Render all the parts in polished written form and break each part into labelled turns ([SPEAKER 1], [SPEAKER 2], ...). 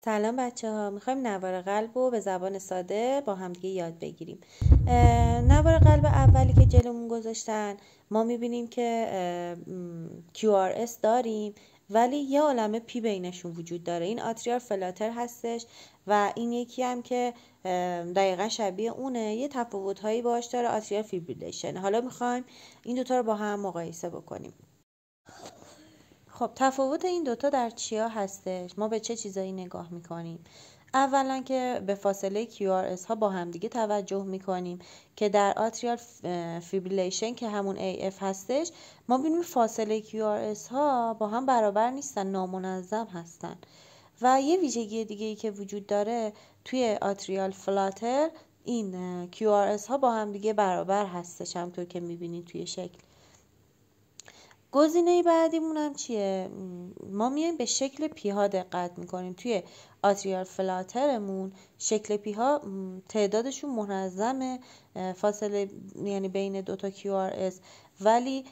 [SPEAKER 1] سلام بچه ها، میخوایم نوار قلب رو به زبان ساده با همدیگه یاد بگیریم. نوار قلب اولی که جلومون گذاشتن ما میبینیم که QRS داریم، ولی یه عالمه پی بینشون وجود داره. این آتریال فلاتر هستش و این یکی هم که دقیقا شبیه اونه، یه تفاوت هایی باش داره، آتریال فیبریلیشن. حالا میخوایم این دوتا رو با هم مقایسه بکنیم. خب تفاوت این دوتا در چیا هستش؟ ما به چه چیزایی نگاه میکنیم؟ اولا که به فاصله QRS ها با همدیگه توجه میکنیم که در آتریال فیبریلیشن که همون AF هستش ما ببینیم فاصله QRS ها با هم برابر نیستن، نامنظم هستن. و یه ویژگی دیگه ای که وجود داره توی آتریال فلاتر، این QRS ها با همدیگه برابر هستش همطور که میبینید توی شکل. گزینه بعدیمون هم چیه؟ ما میایم به شکل پیها دقت میکنیم. توی آتریال فلاترمون شکل پیها تعدادشون منظمه، فاصله یعنی بین دوتا QRS، ولی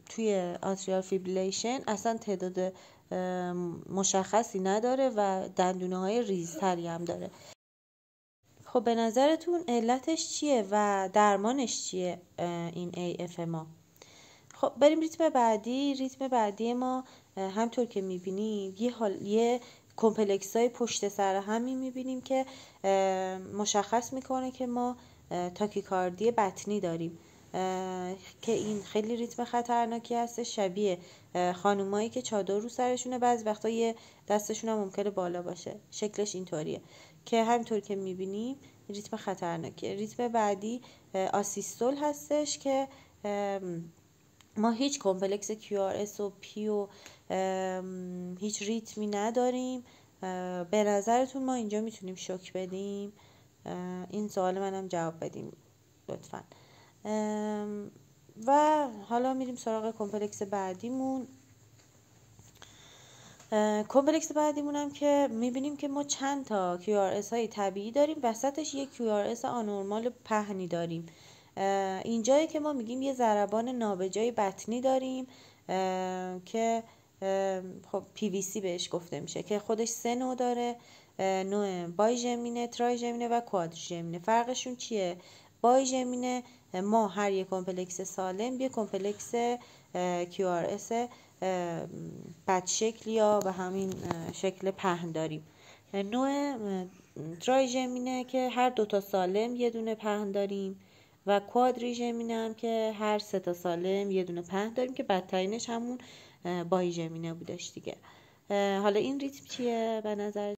[SPEAKER 1] توی آتریال فیبریلیشن اصلا تعداد مشخصی نداره و دندونه های ریزتری هم داره. خب به نظرتون علتش چیه و درمانش چیه این AF ما؟ خب بریم ریتم بعدی. ریتم بعدی ما همطور که میبینیم یه کمپلکس های پشت سر همی میبینیم که مشخص میکنه که ما تاکیکاردی بطنی داریم که این خیلی ریتم خطرناکی هست، شبیه خانومایی که چادر رو سرشونه، بعضی وقتا یه دستشون هم ممکنه بالا باشه. شکلش اینطوریه که همطور که میبینیم ریتم خطرناکیه. ریتم بعدی آسیستول هستش که ما هیچ کمپلکس QRS و P و هیچ ریتمی نداریم. به نظرتون ما اینجا میتونیم شوک بدیم؟ این سوال منم جواب بدیم لطفا. و حالا میریم سراغ کمپلکس بعدیمون. کمپلکس بعدیمون هم که میبینیم که ما چند تا QRS های طبیعی داریم، وسطش یک QRS آنورمال پهنی داریم. اینجایی که ما میگیم یه ضربان نابجای بطنی داریم که خب PVC بهش گفته میشه، که خودش 3 نوع داره: نوع بایژمینه، ترایژمینه و کوادریژمینه. فرقشون چیه؟ بایژمینه ما هر یک کمپلکس سالم یه کمپلکس QRS بد شکل یا به همین شکل پهن داریم. نوع ترایژمینه که هر دوتا سالم یه دونه پهن داریم و کوادریژمینه هم که هر 3 تا سالم یه دونه پهن داریم که بدترینش همون بایژمینه بودش دیگه. حالا این ریتم چیه به نظر